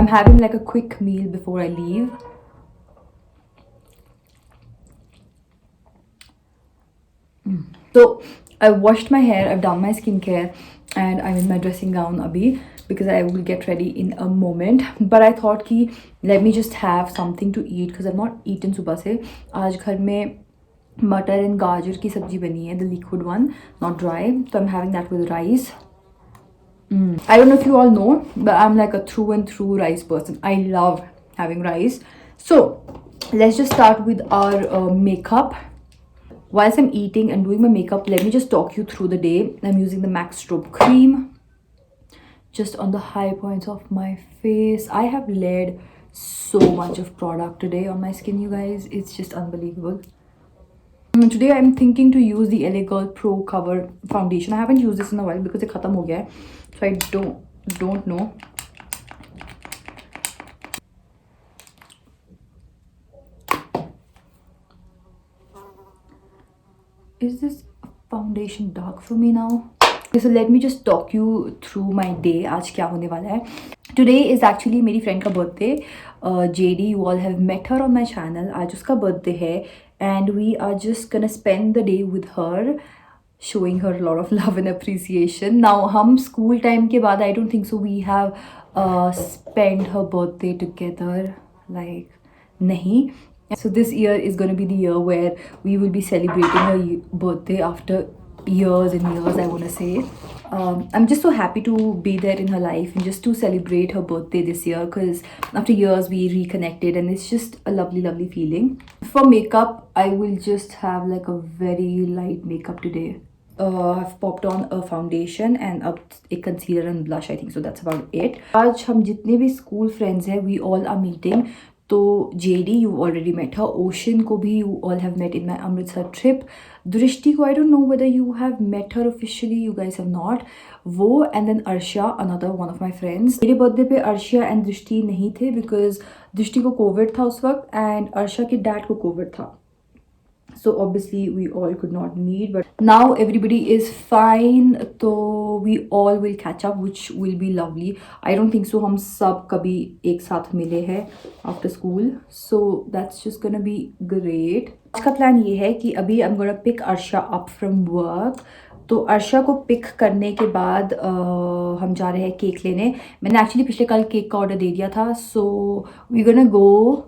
I'm having like a quick meal before I leave. So I washed my hair, I've done my skincare, and I'm in my dressing gown abhi because I will get ready in a moment. But I thought ki let me just have something to eat because I've not eaten subah se. आज घर में मटर and गाजर की सब्जी बनी है, the liquid one, not dry. So I'm having that with rice. I don't know if you all know, but I'm like a through and through rice person. I love having rice. So let's just start with our makeup. Whilst I'm eating and doing my makeup, let me just talk you through the day. I'm using the MAC Strobe cream just on the high points of my face. I have laid so much of product today on my skin, you guys. It's just unbelievable. Today I'm thinking to use the LA Girl Pro Cover foundation. I haven't used this in a while because it khatam ho gaya hai, so I don't know. Is this foundation dark for me now? Okay, so let me just talk you through my day. आज क्या होने वाला है? Today is actually मेरी friend का birthday. JD, you all have met her on my channel. आज उसका birthday है and we are just gonna spend the day with her, showing her a lot of love and appreciation. Now हम school time के बाद I don't think so we have spent her birthday together, like नहीं. So this year is going to be the year where we will be celebrating her birthday after years and years, I want to say. I'm just so happy to be there in her life and just to celebrate her birthday this year because after years we reconnected and it's just a lovely feeling. For makeup, I will just have like a very light makeup today. I've popped on a foundation and a concealer and blush, I think so. That's about it. आज हम जितने भी school friends हैं, we all are meeting. तो JD, you already met her. Ocean को भी you all have met in my Amritsar trip. Drishti को I don't know whether you have met her officially. You guys have not. वो and then Arsha, another one of my friends. मेरे birthday पे Arsha and Drishti नहीं थे because Drishti को COVID था उस वक्त and Arsha के dad को COVID था. So obviously we all could not meet, but now everybody is fine, so we all will catch up, which will be lovely. I don't think so हम सब कभी एक साथ मिले हैं after school, so that's just gonna be great. आज का plan ये है कि अभी I'm gonna pick Arsha up from work. तो अर्शा को पिक करने के बाद हम जा रहे हैं केक लेने. मैंने एक्चुअली पिछले कल केक का ऑर्डर दे दिया था, so we gonna go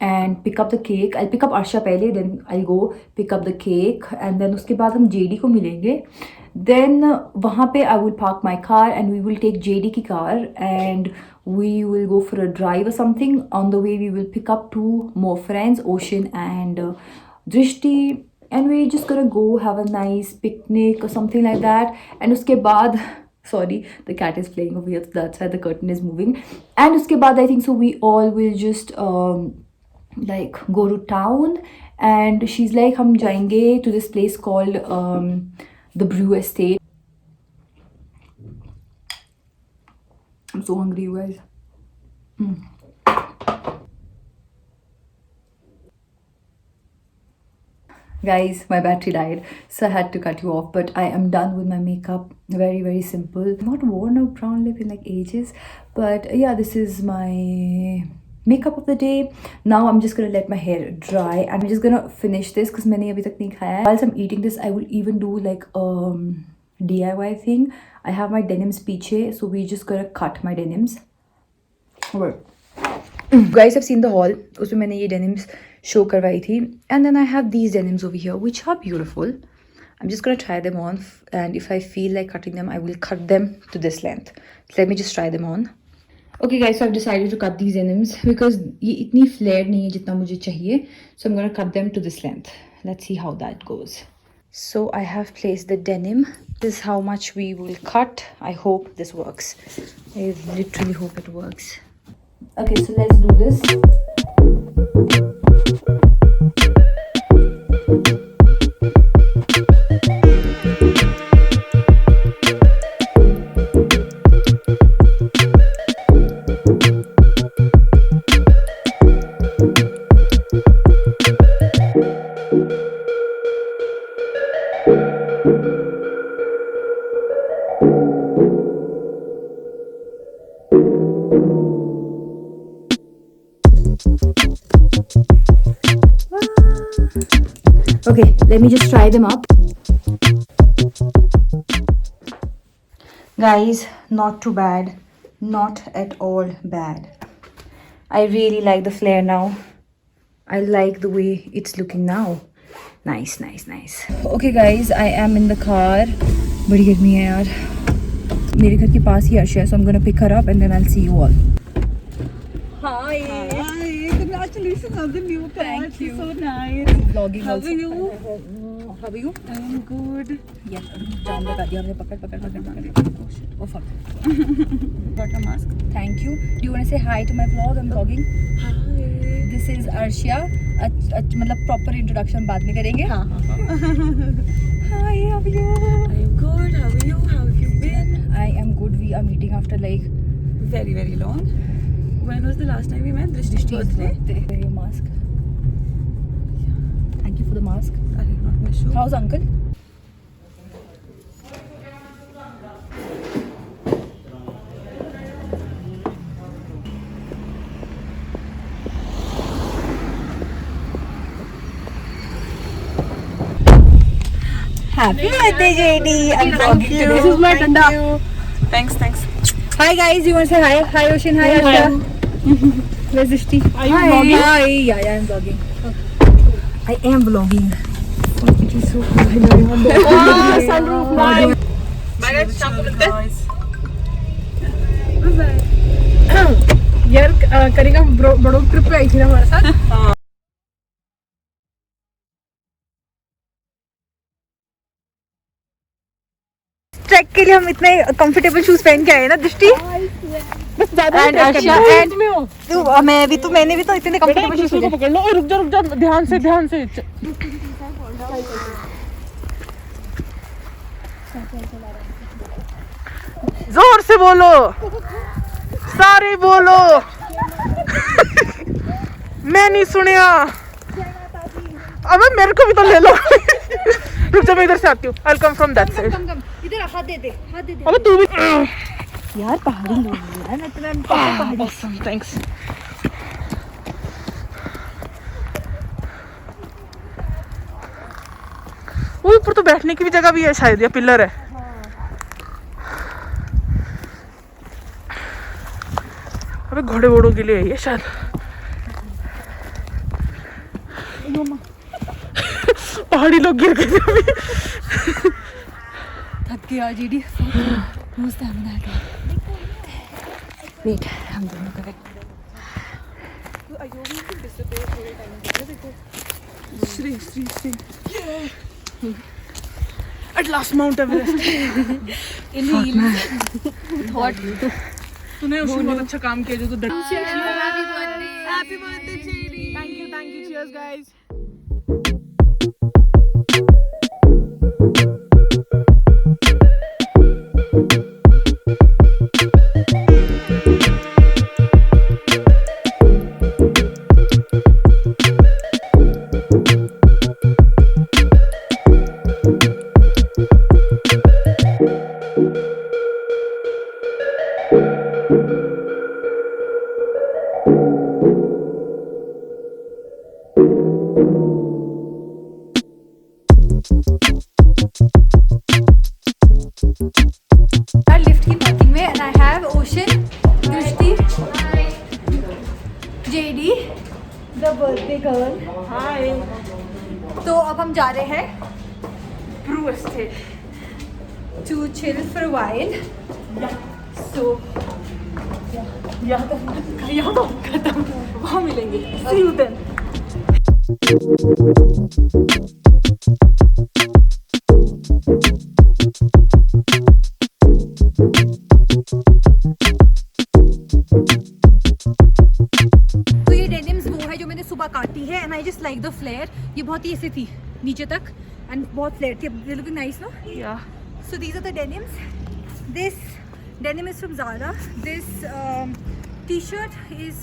and pick up the cake. I'll pick up Arsha पहले, then I'll go pick up the cake and then उसके बाद हम JD को मिलेंगे. Then वहाँ पे I will park my car and we will take JD की car and we will go for a drive or something. On the way we will pick up 2 more friends, Ocean and Drishti, and we're just gonna go have a nice picnic or something like that. And उसके बाद sorry, the cat is playing over here, so that's why the curtain is moving. And उसके बाद I think so we all will just like go to town and she's like हम जाएंगे to this place called the Brew Estate. I'm so hungry, you guys. Guys, my battery died, so I had to cut you off, but I am done with my makeup. Very simple. I've not worn a brown lip in like ages, but yeah, this is my makeup of the day. Now I'm just gonna let my hair dry and I'm just gonna finish this because मैंने अभी तक नहीं खाया है. Whilst I'm eating this, I will even do like DIY thing. I have my denims पीछे, so we're just gonna cut my denims. You guys have seen the haul. उसमें मैंने ये denims show करवाई थी, and then I have these denims over here which are beautiful. I'm just gonna try them on, and if I feel like cutting them, I will cut them to this length. Let me just try them on. Okay guys, so I've decided to cut these denims because ये इतनी flared नहीं है जितना मुझे चाहिए. So I'm gonna cut them to this length. Let's see how that goes. So I have placed the denim. This is how much we will cut. I hope this works. I literally hope it works. Okay, so let's do this. Okay, let me just try them up. Guys, not too bad. Not at all bad. I really like the flare now. I like the way it's looking now. Nice, nice, nice. Okay guys, I am in the car. बड़ी गर्मी है यार. मेरे घर के पास ही अर्श है, so I'm gonna pick her up and then I'll see you all. Hi. Hi, congratulations on the new car. Thank you. So nice. Vlogging How also. are you? How are you? I'm good. Yes. जाम लगा दिया हमने. पकड़. Oh fuck. Got a mask? Thank you. Do you want to say hi to my vlog? I'm vlogging. Hi. This is Arshia. मतलब proper introduction बाद में करेंगे. हाँ. Hi, how are you? I am good. How are you? How have you been? I am good. We are meeting after like Very, very long. When was the last time we met? Drishti's birthday. Wear your mask. Thank you for the mask. I did not miss you. How's uncle? Happy birthday, JD. I'm vlogging today. This is my danda. Thanks. Hi guys, you want to say hi? Hi Ocean, hi Asha. Where's Ishti? Are you vlogging? Hi, yeah, I'm vlogging. I am vlogging. It is so cool. Bye guys, शाम को मिलते हैं. यार करेगा बड़ों trip पे आई थी ना हमारे साथ. ट्रैक के लिए हम इतने कंफर्टेबल शूज पहन के आए ना दृष्टि. बस ज्यादा And Asha and में हो. मैंने भी तो इतने कंफर्टेबल शूज पकड़ लो. रुक जा ध्यान से. जोर से बोलो, सारे बोलो. मैं नहीं सुनिया. अबे मेरे को भी तो ले लो. रुक जा, मैं इधर से आती हूँ. I'll come from that side. इधर हाथ दे दे. अबे तू भी. यार पहाड़ी लोग हैं ना, तो मैं Awesome, thanks. वो ऊपर तो बैठने की भी जगह भी है शायद, या पिलर है. अबे घोड़े वोड़ों के लिए है ये शायद. पहाड़ी लोग गिर गए अभी. थक गया GD. Who's that one? Wait, हम दोनों का weight. Shri. At last Mount Everest. तूने उसमें बहुत अच्छा काम किया जो तू डर. Happy birthday, JD. Thank you. Cheers, guys. Lift की पार्किंग में एंड आई हैव ओशन, दृष्टि, JD, the birthday girl. Hi. तो अब हम जा रहे हैं Brew Estate. to chill for a while. So यहाँ तो खत्म, वहाँ मिलेंगे। See you then. तो ये डेनिम्स वो है जो मैंने सुबह काटी है, and I just like the flare. ये बहुत ही ऐसी थी नीचे तक, एंड बहुत फ्लेयर थी। They looking nice no? Yeah. So these are the denims. This denim is from Zara. This t-shirt is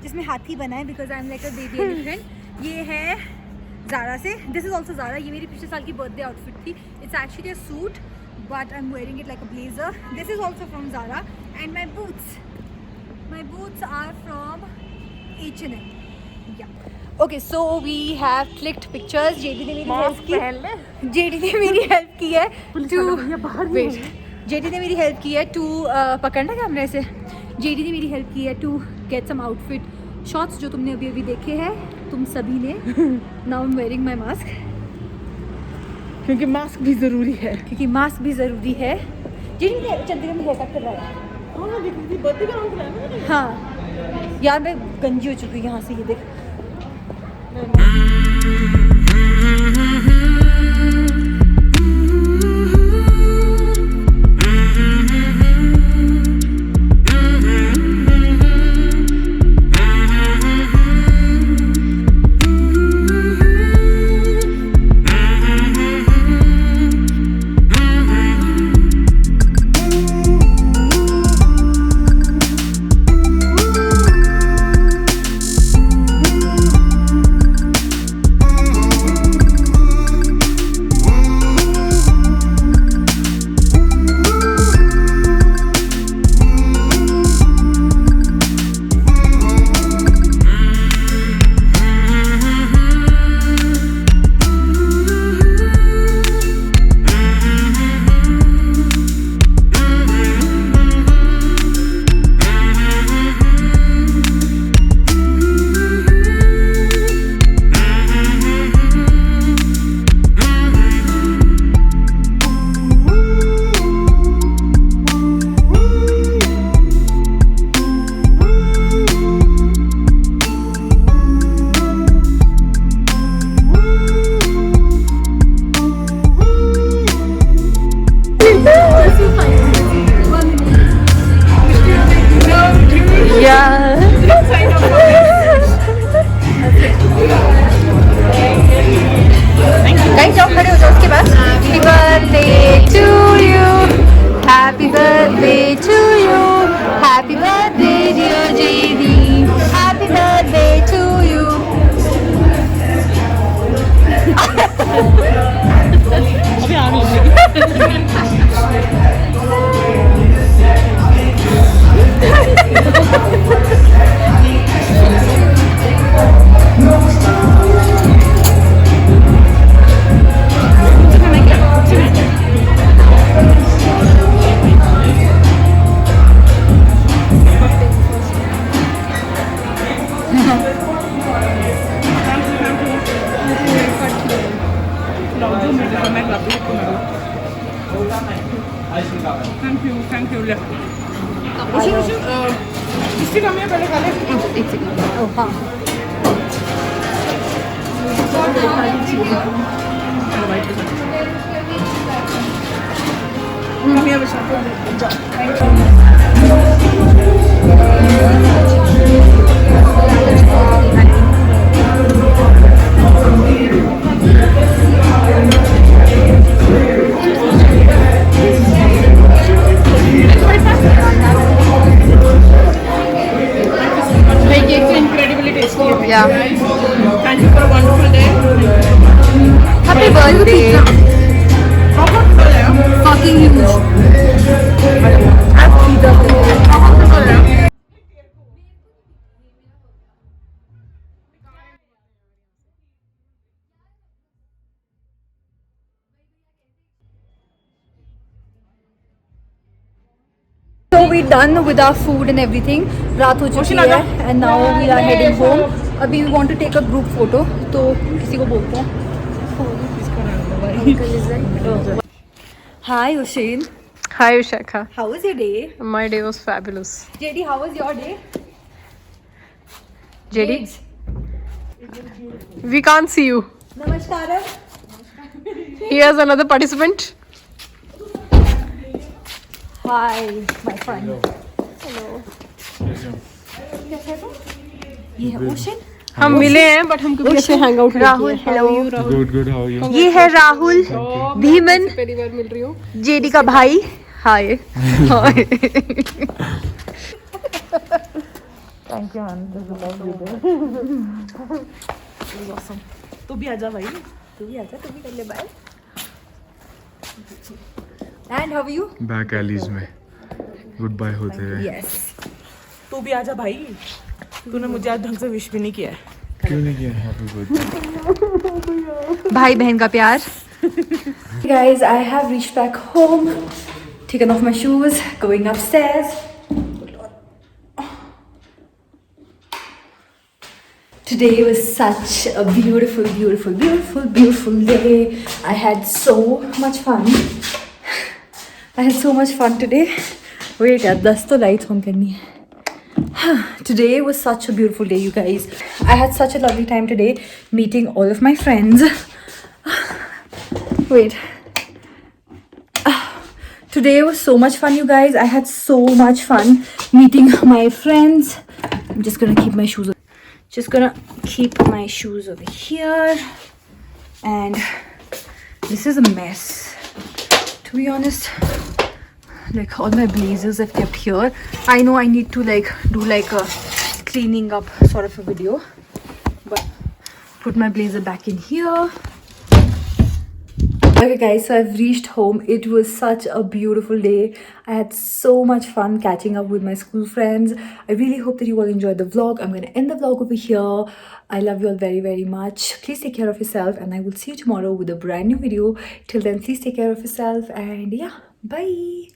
जिसमें हाथी बना है because I'm like a baby elephant. ये है Zara से. This is also Zara. ये मेरी पिछले साल की बर्थडे आउटफिट थी. It's actually a suit, but I'm wearing it like a blazer. This is also from Zara. And my boots are from H&M. Yeah. Okay, so we have clicked pictures. JD ने मेरी help की. JD ने मेरी help की है JD ने मेरी help की है टू पकड़ना कैमरे से. JD ने मेरी हेल्प की है to get some outfit shots जो तुमने अभी देखे हैं तुम सभी ने. Now I am wearing my mask क्योंकि मास्क भी ज़रूरी है. JD ने चंडीगढ़ में हेयर कट कर रहा है. हाँ देख रही थी, बर्थडे का रंग है ना. हाँ यार मैं गंजी हो चुकी हूँ यहाँ से. ये देख गाइस जाओ खड़े हो जाओ उसके बाद. Happy birthday to you, happy birthday to you, happy birthday dear JD, happy birthday to you. अभी आने लगी. Thank you. इसकी कमी है पहले खा ले. एक सेकंड. ओह हाँ कमी है बस. Yeah. Thank you for a wonderful day. Happy birthday. How about for Fucking huge. Happy birthday. So we're done with our food and everything. रात हो चुकी है and now we are heading home. अभी we want to take a group photo. तो किसी को बोलते हैं. Hi Oshin. Hi, Ushaka. How was your day? My day was fabulous. JD, how was your day? JD, we can't see you. Namaskaram. Here's another participant. Hi, my friend. ये है ocean. हम मिले हैं बट हम कभी ऐसे hang out Rahul, hello. Good, good. How are you? ये है राहुल भीमन, पहली बार मिल रही हूँ. जेडी का भाई. हाय. तू भी आजा भाई. तू भी आजा, तू भी कर ले bye. And how are you? Back alleys में. Goodbye होते हुए. Yes. तू भी आजा भाई. तूने मुझे आज ढंग से विश भी नहीं किया है. क्यों नहीं किया? Happy birthday. भाई बहन का प्यार. Guys, I have reached back home, taken off my shoes, going upstairs. Today was such a beautiful, beautiful, beautiful, beautiful day. I had so much fun. I had so much fun today. Wait, yaar, 10 to lights on karni hai. Today was such a beautiful day, you guys. I had such a lovely time today meeting all of my friends. Wait. Today was so much fun, you guys. I had so much fun meeting my friends. I'm just gonna keep my shoes. Just gonna keep my shoes over here. And this is a mess. To be honest, like all my blazers I've kept here. I know I need to like do like a cleaning up sort of a video. But put my blazer back in here. Okay guys, so I've reached home. It was such a beautiful day. I had so much fun catching up with my school friends. I really hope that you all enjoyed the vlog. I'm going to end the vlog over here. I love you all very, very much. Please take care of yourself and I will see you tomorrow with a brand new video. Till then, please take care of yourself and yeah, bye.